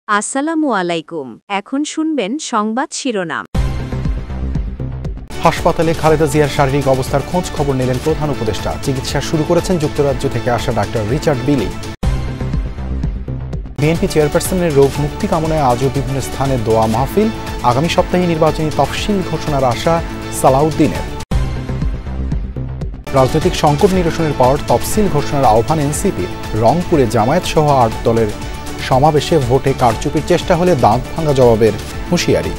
আসসালামু আলাইকুম। এখন শুনবেন সংবাদ শিরোনাম। হাসপাতালে খালেদা জিয়ার শারীরিক অবস্থার খোঁজ খবর নিলেন প্রধান উপদেষ্টা। চিকিৎসা শুরু করেছেন যুক্তরাজ্য থেকে আসা ডাক্তার রিচার্ড বিলি। বিএনপি চেয়ারপারসনের রোগ মুক্তি কামনায় আজও বিভিন্ন স্থানে দোয়া মাহফিল। আগামী সপ্তাহে নির্বাচনী তফসিল ঘোষণার আশা সালাউদ্দিনের। রাজনৈতিক সংকট নিরসনের পর তফসিল ঘোষণার আহ্বান এনসিপির। রংপুরে জামায়াত সহ ৮ দলের সমাবেশে ভোটে কারচুপির চেষ্টা হলে দাঁত ভাঙা জবাবের হুঁশিয়ারি।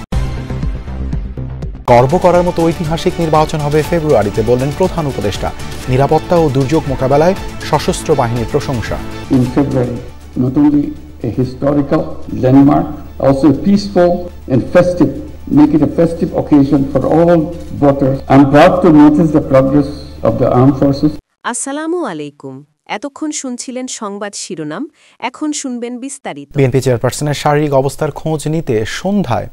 গর্ব করার মতো ঐতিহাসিক নির্বাচন হবে ফেব্রুয়ারিতে, বললেন প্রধান উপদেষ্টা। নিরাপত্তা ও দুর্যোগ মোকাবেলায় সশস্ত্র বাহিনীর প্রশংসা। In February, not only a historical landmark, also a peaceful and festive, make it a festive occasion for all voters. I'm proud to notice the progress of the armed forces. আসসালামু আলাইকুম। এতক্ষণ শুনছিলেন সংবাদ শিরোনাম, এখন শুনবেন বিস্তারিত। বিএনপি চেয়ারপারসনের শারীরিক অবস্থার খোঁজ নিতে সন্ধ্যায়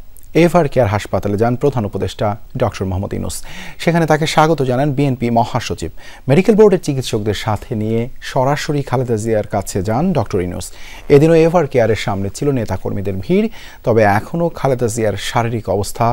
এভার কেয়ার হাসপাতালে যান প্রধান উপদেষ্টা ডক্টর মোহাম্মদ ইউনূস। সেখানে তাকে স্বাগত জানান বিএনপি মহাসচিব। মেডিকেল বোর্ডের চিকিৎসকদের সাথে নিয়ে সরাসরি খালেদা জিয়ার কাছে যান ডক্টর ইউনূস। এদিনও এভার কেয়ারের সামনে ছিল নেতাকর্মীদের ভিড়, তবে এখনও খালেদা জিয়ার শারীরিক অবস্থা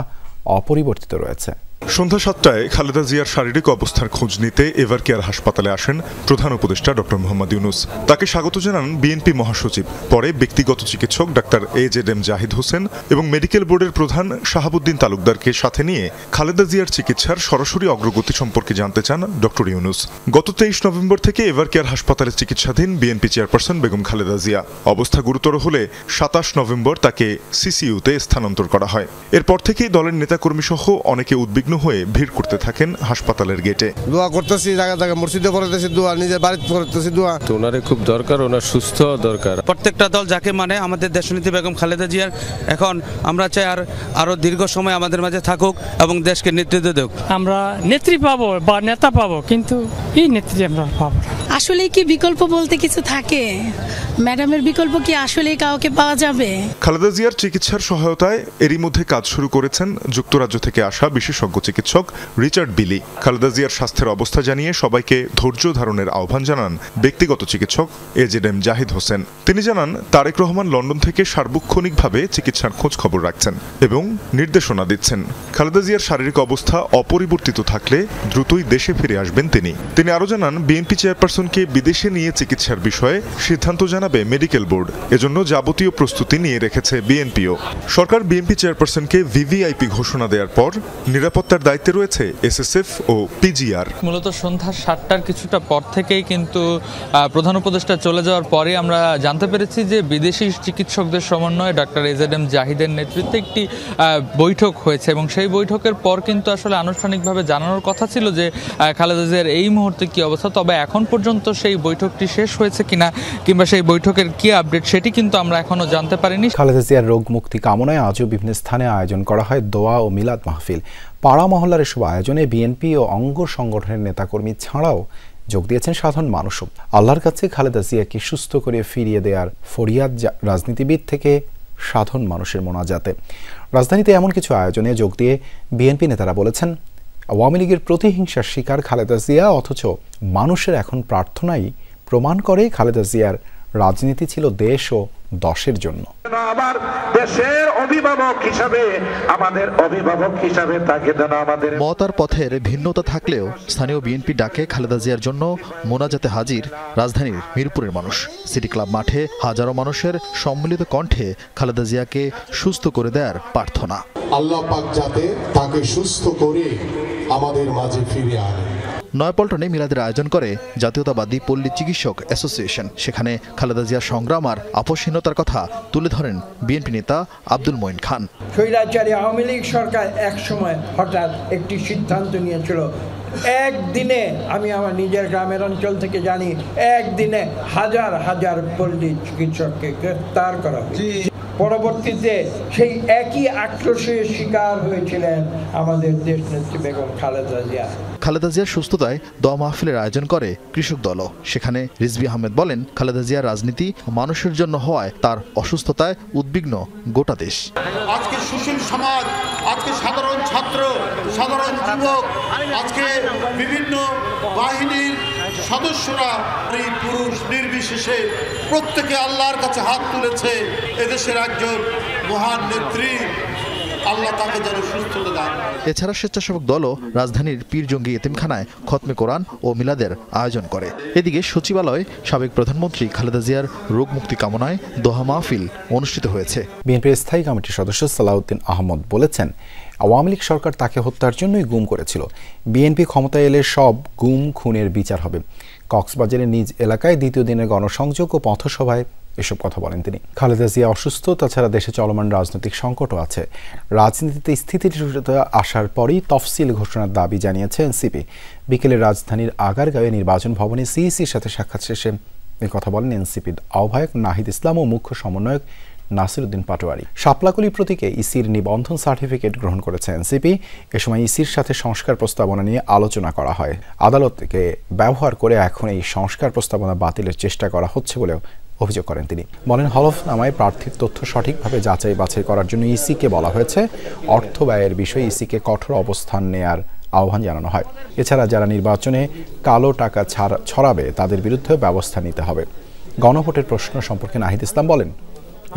অপরিবর্তিত রয়েছে। সন্ধ্যা ৭টায় খালেদা জিয়ার শারীরিক অবস্থার খোঁজ নিতে এভার কেয়ার হাসপাতালে আসেন প্রধান উপদেষ্টা ডক্টর মোহাম্মদ ইউনূস। তাকে স্বাগত জানান বিএনপি মহাসচিব। পরে ব্যক্তিগত চিকিৎসক ডাক্তার AZM জাহিদ হোসেন এবং মেডিকেল বোর্ডের প্রধান শাহাবুদ্দিন তালুকদারকে সাথে নিয়ে খালেদা জিয়ার চিকিৎসার সরাসরি অগ্রগতি সম্পর্কে জানতে চান ডক্টর ইউনূস। গত ২৩ নভেম্বর থেকে এভার কেয়ার হাসপাতালে চিকিৎসাধীন বিএনপি চেয়ারপারসন বেগম খালেদা জিয়া। অবস্থা গুরুতর হলে ২৭ নভেম্বর তাকে সিসিইউতে স্থানান্তর করা হয়। এরপর থেকেই দলের নেতাকর্মী সহ অনেকে উদ্বিগ্ন হয়ে ভিড় করতে থাকেন হাসপাতালের গেটে। দোয়া করতেছি, জায়গা জায়গা মসজিদে পড়তেছি দোয়া, নিজের বাড়িতে পড়তেছি দোয়া। তো ওনারে খুব দরকার, ওনার সুস্থ দরকার। প্রত্যেকটা দল যাকে মানে আমাদের দেশনেত্রী বেগম খালেদা জিয়ার এখন আমরা চাই আরো দীর্ঘ সময় আমাদের মাঝে থাকুক এবং দেশকে নেতৃত্ব দেখ। আমরা নেত্রী পাবো বা নেতা পাবো, কিন্তু এই নেত্রী আমরা পাবো। আসলে কি বিকল্প বলতে কিছু থাকে? ম্যাডামের বিকল্প কি আসলে কাউকে পাওয়া যাবে? খালেদা জিয়ার চিকিৎসার সহায়তায় এরই মধ্যে কাজ শুরু করেছেন যুক্তরাজ্য থেকে আসা বিশেষজ্ঞ চিকিৎসক রিচার্ড বিলি। খালেদা জিয়ার স্বাস্থ্যের অবস্থা জানিয়ে সবাইকে ধৈর্য ধারণের আহ্বান জানান ব্যক্তিগত চিকিৎসক AZM জাহিদ হোসেন। তিনি জানান তারেক রহমান লন্ডন থেকে সার্বক্ষণিকভাবে চিকিৎসার খোঁজ খবর রাখছেন এবং নির্দেশনা দিচ্ছেন। খালেদা জিয়ার শারীরিক অবস্থা অপরিবর্তিত থাকলে দ্রুতই দেশে ফিরে আসবেন তিনি আরও জানান বিএনপি চেয়ারপারসনকে বিদেশে নিয়ে চিকিৎসার বিষয়ে সিদ্ধান্ত জানাবে মেডিকেল বোর্ড। এজন্য যাবতীয় প্রস্তুতি নিয়ে রেখেছে বিএনপিও। সরকার বিএনপি চেয়ারপারসনকে VVIP ঘোষণা দেওয়ার পর নিরাপত্তার দায়িত্বে রয়েছে SSF ও PGR। মূলত সন্ধ্যা ৭টার কিছুটা পর থেকেই কিন্তু প্রধান উপদেষ্টা চলে যাওয়ার পরে আমরা জানতে পেরেছি যে বিদেশি চিকিৎসকদের সমন্বয়ে ডাক্তার AZM জাহিদের নেতৃত্বে একটি বৈঠক হয়েছে এবং সেই বৈঠকের পর কিন্তু আসলে আনুষ্ঠানিকভাবে জানানোর কথা ছিল যে খালেদা জিয়ার এই মুহূর্তে কি অবস্থা। তবে এখন পর্যন্ত সেই বৈঠকটি শেষ হয়েছে কিনা কিংবা সেই বৈঠকের কি আপডেট সেটি কিন্তু আমরা এখনো জানতে পারিনি। খালেদা জিয়ার রোগ মুক্তি কামনায় আজও বিভিন্ন স্থানে আয়োজন করা হয় দোয়া ও মিলাদ মাহফিল। পাড়া মহল্লার এসব আয়োজনে বিএনপি ও অঙ্গ সংগঠনের নেতাকর্মী ছাড়াও যোগ দিয়েছেন সাধারণ মানুষও। আল্লাহর কাছে খালেদা জিয়াকে সুস্থ করে ফিরিয়ে দেওয়ার ফরিয়াদ রাজনীতিবিদ থেকে সাধারণ মানুষের মোনাজাতে। রাজধানীতে এমন কিছু আয়োজনে যোগ দিয়ে বিএনপি নেতারা বলেছেন, আওয়ামী লীগের প্রতিহিংসার শিকার খালেদা জিয়া, অথচ মানুষের এখন প্রার্থনাই প্রমাণ করে খালেদা জিয়ার রাজনীতি ছিল দেশ ও দশের জন্য। আমার দেশের অভিভাবক হিসাবে, আমাদের অভিভাবক হিসাবে তাকে দেন। আমাদের মত আর পথের ভিন্নতা থাকলেও স্থানীয় বিএনপি ডাকে খালেদা জিয়ার জন্য মোনাজাতে হাজির রাজধানীর মিরপুরের মানুষ। সিটি ক্লাব মাঠে হাজারো মানুষের সম্মিলিত কণ্ঠে খালেদা জিয়াকে সুস্থ করে দেওয়ার প্রার্থনা। আল্লাহ পাক যাতে তাকে সুস্থ করে আমাদের মাঝে ফিরিয়ে আনে। নয়াপল্টনে মিলাদের আয়োজন করে জাতীয়তাবাদী পল্লী চিকিৎসক অ্যাসোসিয়েশন। সেখানে খালেদা জিয়ার সংগ্রাম আর আপোষহীনতার কথা তুলে ধরেন বিএনপি নেতা আব্দুল মঈন খান। স্বৈরাচারী আওয়ামী লীগ সরকার এক সময় হঠাৎ একটি সিদ্ধান্ত নিয়েছিল, একদিনে, আমি আমার নিজের গ্রামের অঞ্চল থেকে জানি, একদিনে হাজার হাজার পল্লী চিকিৎসককে গ্রেফতার করা হয়েছে। পরবর্তীতে সেই একই আক্রোশের শিকার হয়েছিলেন আমাদের দেশনেত্রী বেগম খালেদা জিয়া। খালেদা জিয়ার সুস্থতায় দোয়া মাহফিলের আয়োজন করে কৃষক দলও। সেখানে রিজভী আহমেদ বলেন, খালেদা জিয়ার রাজনীতি মানুষের জন্য হওয়ায় তার অসুস্থতায় উদ্বিগ্ন গোটা দেশ। আজকে সুশীল সমাজ, আজকে সাধারণ ছাত্র, সাধারণ যুবক, আজকে বিভিন্ন বাহিনীর সদস্যরা, পুরুষ নির্বিশেষে নির্বিশেষে প্রত্যেকে আল্লাহর কাছে হাত তুলেছে এদেশের একজন মহান নেত্রী, আল্লাহ তাকে যেন সুস্থতা দান। এছাড়া স্বেচ্ছাসেবক দলও রাজধানীর পীরজঙ্গি এতিমখানায় খতমে কোরআন ও মিলাদের আয়োজন করে। এদিকে সচিবালয়ে সাবেক প্রধানমন্ত্রী খালেদা জিয়ার রোগ মুক্তি কামনায় দোয়া মাহফিল অনুষ্ঠিত হয়েছে। বিএনপির স্থায়ী কমিটির সদস্য সালাউদ্দিন আহমদ বলেছেন, আওয়ামী লীগ সরকার তাকে হত্যার জন্যই গুম করেছিল। বিএনপি ক্ষমতায় এলে সব গুম খুনের বিচার হবে। কক্সবাজারের নিজ এলাকায় দ্বিতীয় দিনের গণসংযোগ ও পথসভায় এসব কথা বলেন তিনি। খালেদা জিয়া অসুস্থ, তাছাড়া দেশে চলমান রাজনৈতিক সংকটও আছে। রাজনীতিতে স্থিতিশীলতা আসার পরই তফসিল ঘোষণার দাবি জানিয়েছে এনসিপি। বিকেলে রাজধানীর আগারগাঁওয়ে নির্বাচন ভবনে সিইসির সাথে সাক্ষাৎ শেষে এই কথা বলেন এনসিপির আহ্বায়ক নাহিদ ইসলাম ও মুখ্য সমন্বয়ক নাসিরউদ্দিন পাটোয়ারি। শাপলাকলি প্রতীকে ইসির নিবন্ধন সার্টিফিকেট গ্রহণ করেছে এনসিপি। এ সময় ইসির সাথে সংস্কার প্রস্তাবনা নিয়ে আলোচনা করা হয়। আদালতকে ব্যবহার করে এখন এই সংস্কার প্রস্তাবনা বাতিলের চেষ্টা করা হচ্ছে বলেও অভিযোগ করেন তিনি। বলেন, হলফনামায় প্রার্থীর তথ্য সঠিকভাবে যাচাই বাছাই করার জন্য ইসিকে বলা হয়েছে। অর্থ ব্যয়ের বিষয়ে ইসিকে কঠোর অবস্থান নেয়ার আহ্বান জানানো হয়। এছাড়া যারা নির্বাচনে কালো টাকা ছড়াবে তাদের বিরুদ্ধেও ব্যবস্থা নিতে হবে। গণভোটের প্রশ্ন সম্পর্কে নাহিদ ইসলাম বলেন,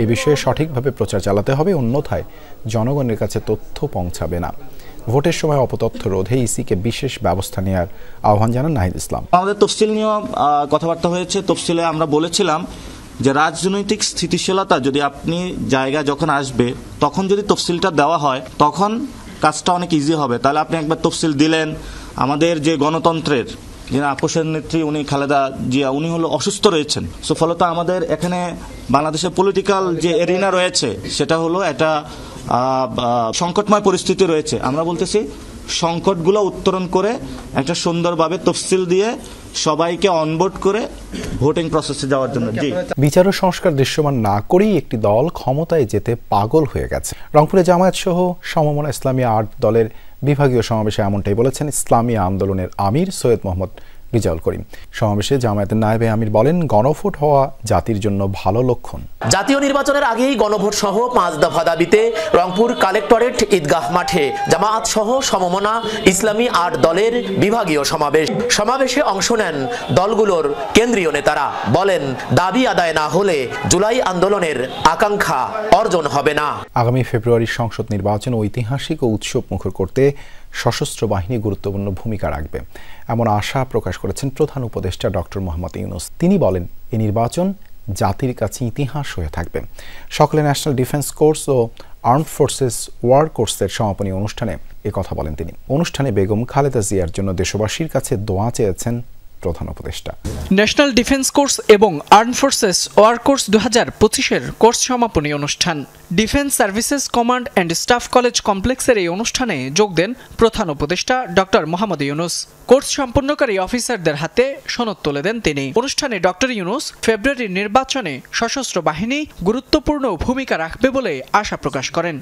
এ বিষয়ে সঠিকভাবে প্রচার চালাতে হবে, অন্যথায় জনগণের কাছে তথ্য পৌঁছাবে না। ভোটের সময় অপতথ্য রোধে ইসিকে বিশেষ ব্যবস্থা নেওয়ার আহ্বান জানান নাহিদ ইসলাম। আমাদের তফসিল নিয়ে কথাবার্তা হয়েছে। তফসিলে আমরা বলেছিলাম যে রাজনৈতিক স্থিতিশীলতা যদি আপনি জায়গা যখন আসবে তখন যদি তফসিলটা দেওয়া হয় তখন কাজটা অনেক ইজি হবে। তাহলে আপনি একবার তফসিল দিলেন, আমাদের যে গণতন্ত্রের যিনি আপোষের নেত্রী উনি খালেদা জিয়া উনি হলো অসুস্থ রয়েছেন। সো ফলত আমাদের এখানে বাংলাদেশের পলিটিক্যাল যে এরিনা রয়েছে সেটা হলো একটা সংকটময় পরিস্থিতি রয়েছে। আমরা বলতেছি সংকটগুলো উত্তরণ করে একটা সুন্দরভাবে তফসিল দিয়ে সবাইকে অনবোর্ড করে ভোটিং প্রসেসে যাওয়ার জন্য। বিচার ও সংস্কার দৃশ্যমান না করেই একটি দল ক্ষমতায় যেতে পাগল হয়ে গেছে। রংপুরে জামায়াত সহ সমমনা ইসলামী ৮ দলের বিভাগীয় সমাবেশে এমনটাই বলেছেন ইসলামী আন্দোলনের আমির সৈয়দ মোহাম্মদ রিজাউল করিম। সমাবেশে জামায়াতের নায়েবে আমির বলেন, গণভোট হওয়া জাতির জন্য ভালো লক্ষণ। জাতীয় নির্বাচনের আগেই গণভোট সহ 5 দফা দাবিতে রংপুর কালেক্টরেট ঈদগাহ মাঠে জামায়াত সহ সমমনা ইসলামী 8 দলের বিভাগীয় সমাবেশে অংশ নেন দলগুলোর কেন্দ্রীয় নেতারা। বলেন, দাবি আদায় না হলে জুলাই আন্দোলনের আকাঙ্ক্ষা অর্জন হবে না। আগামী ফেব্রুয়ারির সংসদ নির্বাচন ঐতিহাসিক ও উৎসব মুখর করতে সশস্ত্র বাহিনী গুরুত্বপূর্ণ ভূমিকা রাখবে, এমন আশা প্রকাশ করেছেন প্রধান উপদেষ্টা ডক্টর মোহাম্মদ ইউনূস। তিনি বলেন, এই নির্বাচন জাতির কাছে ইতিহাস হয়ে থাকবে। সকালে ন্যাশনাল ডিফেন্স কোর্স ও আর্মড ফোর্সেস ওয়ার কোর্সের সমাপনী অনুষ্ঠানে কথা বলেন তিনি। অনুষ্ঠানে বেগম খালেদা জিয়ার জন্য দেশবাসীর কাছে দোয়া চেয়েছেন প্রধান উপদেষ্টা। ন্যাশনাল ডিফেন্স কোর্স এবং আর্মড ফোর্সেস ওয়ার কোর্স 2025-এর কোর্স সমাপনী অনুষ্ঠান defence services command and staff college কমপ্লেক্সের এই অনুষ্ঠানে যোগ দেন প্রধান উপদেষ্টা ডক্টর মোহাম্মদ ইউনূস। কোর্স সম্পন্নকারী অফিসারদের হাতে সনদ তুলে দেন তিনি। অনুষ্ঠানে ডক্টর ইউনূস ফেব্রুয়ারির নির্বাচনে সশস্ত্র বাহিনী গুরুত্বপূর্ণ ভূমিকা রাখবে বলে আশা প্রকাশ করেন।